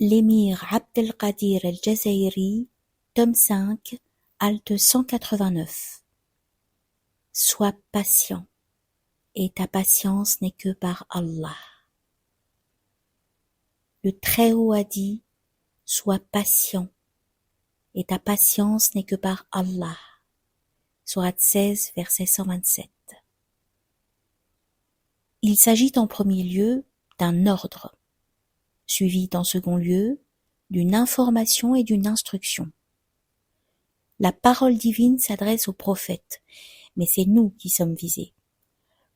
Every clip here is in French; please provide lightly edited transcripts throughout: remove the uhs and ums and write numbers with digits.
L'émir Abdelkadir el-Jazairi, tome 5, halte 189. Sois patient, et ta patience n'est que par Allah. Le Très-Haut a dit, sois patient, et ta patience n'est que par Allah. Sourate 16, verset 127. Il s'agit en premier lieu d'un ordre, suivi en second lieu d'une information et d'une instruction. La parole divine s'adresse au prophète, mais c'est nous qui sommes visés.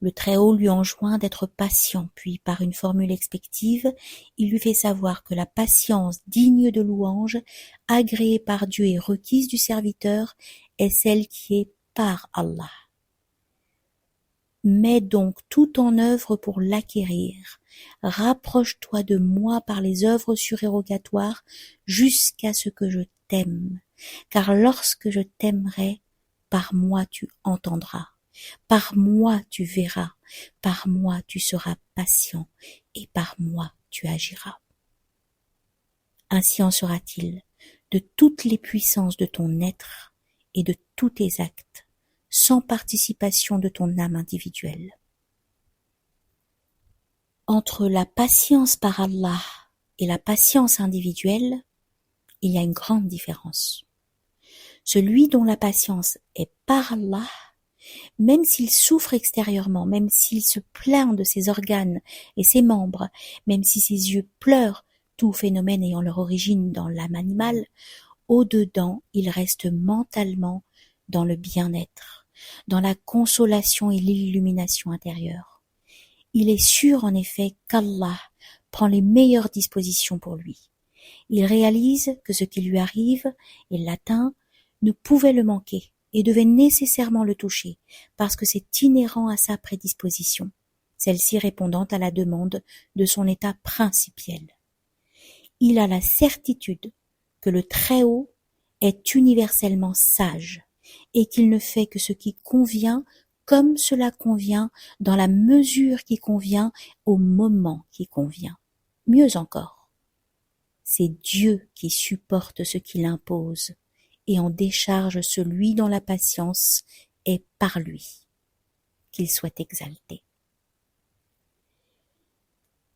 Le Très-Haut lui enjoint d'être patient, puis par une formule expective, il lui fait savoir que la patience digne de louange, agréée par Dieu et requise du serviteur, est celle qui est par Allah. Mets donc tout en œuvre pour l'acquérir. Rapproche-toi de moi par les œuvres surérogatoires jusqu'à ce que je t'aime. Car lorsque je t'aimerai, par moi tu entendras, par moi tu verras, par moi tu seras patient et par moi tu agiras. Ainsi en sera-t-il de toutes les puissances de ton être et de tous tes actes, sans participation de ton âme individuelle. Entre la patience par Allah et la patience individuelle, il y a une grande différence. Celui dont la patience est par Allah, même s'il souffre extérieurement, même s'il se plaint de ses organes et ses membres, même si ses yeux pleurent, tout phénomène ayant leur origine dans l'âme animale, au-dedans, il reste mentalement dans le bien-être, dans la consolation et l'illumination intérieure. Il est sûr en effet qu'Allah prend les meilleures dispositions pour lui. Il réalise que ce qui lui arrive et l'atteint ne pouvait le manquer et devait nécessairement le toucher, parce que c'est inhérent à sa prédisposition, celle-ci répondant à la demande de son état principiel. Il a la certitude que le Très-Haut est universellement sage et qu'il ne fait que ce qui convient comme cela convient dans la mesure qui convient au moment qui convient. Mieux encore, c'est Dieu qui supporte ce qu'il impose et en décharge celui dont la patience est par lui, qu'il soit exalté.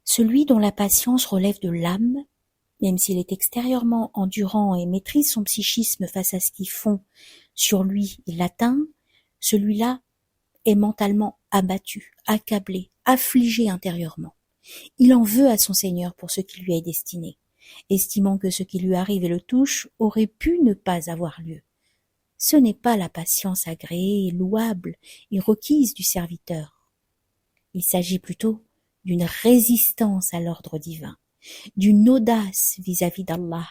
Celui dont la patience relève de l'âme, même s'il est extérieurement endurant et maîtrise son psychisme face à ce qui fond sur lui et l'atteint, celui-là est mentalement abattu, accablé, affligé intérieurement. Il en veut à son Seigneur pour ce qui lui est destiné, estimant que ce qui lui arrive et le touche aurait pu ne pas avoir lieu. Ce n'est pas la patience agréée, louable et requise du serviteur. Il s'agit plutôt d'une résistance à l'ordre divin, d'une audace vis-à-vis d'Allah.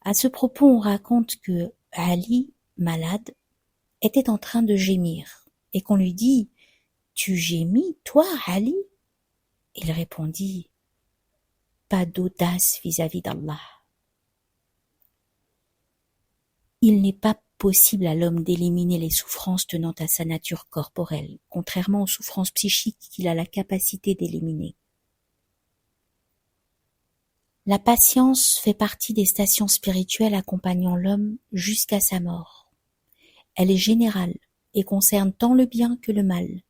À ce propos, on raconte que Ali, malade, était en train de gémir et qu'on lui dit « Tu gémis, toi, Ali ?» Il répondit « Pas d'audace vis-à-vis d'Allah. » Il n'est pas possible à l'homme d'éliminer les souffrances tenant à sa nature corporelle, contrairement aux souffrances psychiques qu'il a la capacité d'éliminer. La patience fait partie des stations spirituelles accompagnant l'homme jusqu'à sa mort. Elle est générale et concerne tant le bien que le mal,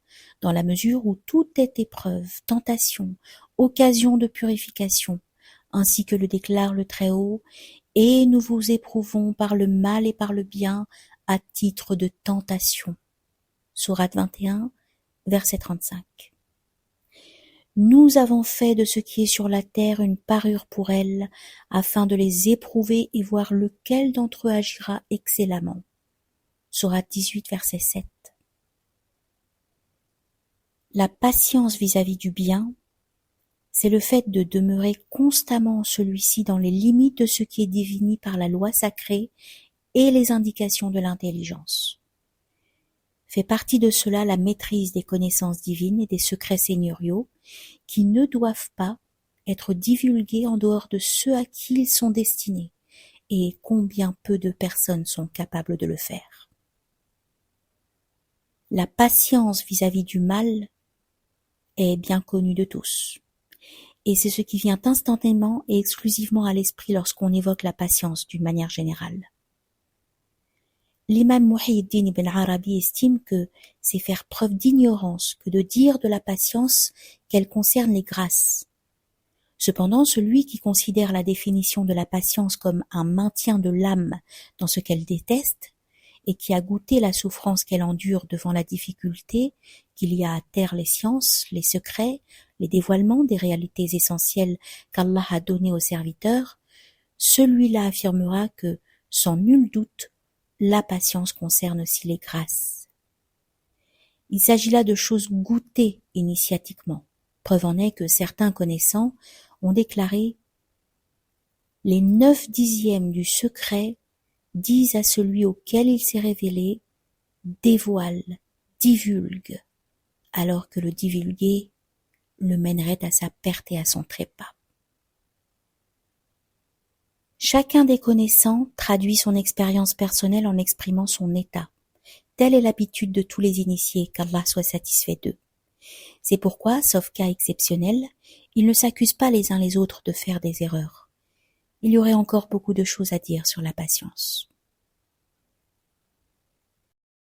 dans la mesure où tout est épreuve, tentation, occasion de purification, ainsi que le déclare le Très-Haut, et nous vous éprouvons par le mal et par le bien à titre de tentation. Sourate 21, verset 35. Nous avons fait de ce qui est sur la terre une parure pour elles, afin de les éprouver et voir lequel d'entre eux agira excellemment. Sourate 18, verset 7. La patience vis-à-vis du bien, c'est le fait de demeurer constamment en celui-ci dans les limites de ce qui est défini par la loi sacrée et les indications de l'intelligence. Fait partie de cela la maîtrise des connaissances divines et des secrets seigneuriaux qui ne doivent pas être divulgués en dehors de ceux à qui ils sont destinés, et combien peu de personnes sont capables de le faire. La patience vis-à-vis du mal est bien connue de tous. et c'est ce qui vient instantanément et exclusivement à l'esprit lorsqu'on évoque la patience d'une manière générale. L'imam Muhyiddin ibn Arabi estime que c'est faire preuve d'ignorance que de dire de la patience qu'elle concerne les grâces. Cependant, celui qui considère la définition de la patience comme un maintien de l'âme dans ce qu'elle déteste, et qui a goûté la souffrance qu'elle endure devant la difficulté qu'il y a à taire les sciences, les secrets, les dévoilements des réalités essentielles qu'Allah a données aux serviteurs, celui-là affirmera que, sans nul doute, la patience concerne aussi les grâces. Il s'agit là de choses goûtées initiatiquement. Preuve en est que certains connaissants ont déclaré « Les 9/10 du secret disent à celui auquel il s'est révélé, dévoile, divulgue, alors que le divulguer le mènerait à sa perte et à son trépas. » Chacun des connaissants traduit son expérience personnelle en exprimant son état. Telle est l'habitude de tous les initiés, qu'Allah soit satisfait d'eux. C'est pourquoi, sauf cas exceptionnel, ils ne s'accusent pas les uns les autres de faire des erreurs. Il y aurait encore beaucoup de choses à dire sur la patience.